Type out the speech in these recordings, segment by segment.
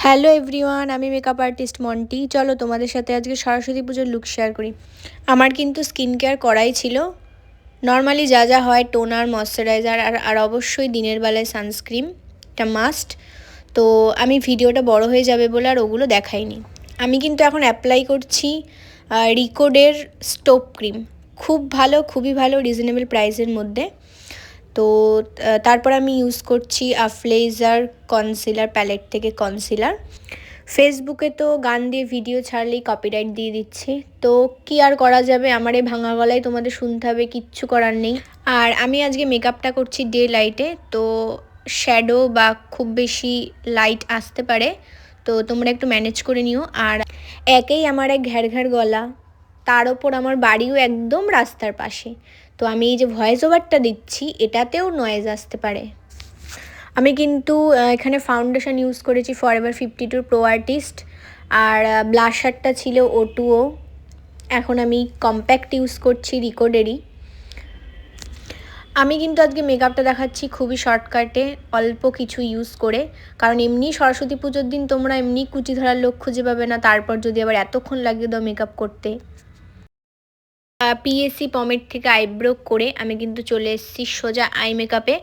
Hello everyone, আমি makeup artist Monty. চলো তোমাদের সাথে আজকে সরস্বতী পুজোর লুক শেয়ার করি। আমার কিন্তু স্কিন কেয়ার করাই ছিল। নর্মালি যা যা হয়, টোনার, ময়শ্চারাইজার আর অবশ্যই দিনের বেলায় সানস্ক্রিন, এটা মাস্ট। তো আমি ভিডিওটা বড় হয়ে যাবে বলে আর ওগুলো দেখাইনি। আমি কিন্তু এখন অ্যাপ্লাই করছি রিকোডের স্টোভ ক্রিম। খুব ভালো, খুবই ভালো, রিজনেবল প্রাইসের মধ্যে। তো তারপর আমি ইউজ করছি আফলেজার কনসিলার প্যালেট থেকে কনসিলার। ফেসবুকে তো গান দিয়ে ভিডিও ছাড়লেই কপিরাইট দিয়ে দিচ্ছে, তো কি আর করা যাবে, আমার এই ভাঙা গলায় তোমাদের শুনতে হবে, কিচ্ছু করার নেই। আর আমি আজকে মেকআপটা করছি ডে লাইটে, তো শ্যাডো বা খুব বেশি লাইট আসতে পারে, তো তোমরা একটু ম্যানেজ করে নিও। আর একেই আমার এক ঘ্যার ঘ্যার গলা, তার ওপর আমার বাড়িও একদম রাস্তার পাশে, তো আমি এই যে ভয়েস ওভারটা দিচ্ছি এটাতেও নয়েজ আসতে পারে। আমি কিন্তু এখানে ফাউন্ডেশন ইউজ করেছি ফরএভার 52 প্রো আর্টিস্ট, আর ব্লাশারটা ছিল O2O। এখন আমি কম্প্যাক্ট ইউজ করছি রিকোডেরই। আমি কিন্তু আজকে মেকআপটা দেখাচ্ছি খুবই শর্টকাটে, অল্প কিছু ইউজ করে, কারণ এমনি সরস্বতী পুজোর দিন তোমরা এমনি কুচি ধরার লোক খুঁজে পাবে না, তারপর যদি আবার এতক্ষণ লাগিয়ে দাও মেকআপ করতে। পিএসসি পমেট থেকে আইব্রো করে আমি কিন্তু চলে এসেছি সোজা আই মেকআপে।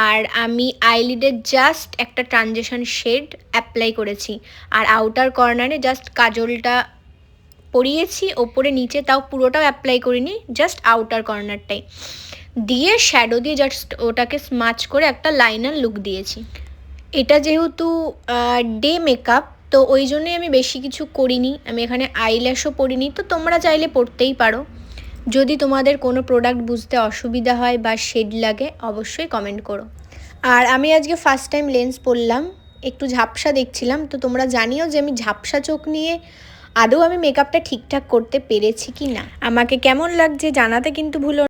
আর আমি আইলিডের জাস্ট একটা ট্রানজিশন শেড অ্যাপ্লাই করেছি, আর আউটার কর্নারে জাস্ট কাজলটা পরিয়েছি, ওপরে নিচে তাও পুরোটাও অ্যাপ্লাই করিনি, জাস্ট আউটার কর্নারটাই দিয়ে শ্যাডো দিয়ে জাস্ট ওটাকে স্মাচ করে একটা লাইনার লুক দিয়েছি। এটা যেহেতু ডে মেকআপ, তো ওই জন্যই আমি বেশি কিছু করিনি। আমি এখানে আইল্যাশও পরিনি, তো তোমরা চাইলে পরতেই পারো। যদি তোমাদের কোনো প্রোডাক্ট বুঝতে অসুবিধা হয় বা শেড লাগে অবশ্যই কমেন্ট করো। আর আমি আজকে ফার্স্ট টাইম লেন্স পরলাম, একটু ঝাপসা দেখছিলাম, তো তোমরা জানিও যে আমি ঝাপসা চোখ নিয়ে আদৌ আমি মেকআপটা ঠিকঠাক করতে পেরেছি কি না। আমাকে কেমন লাগছে জানাতে কিন্তু ভুলো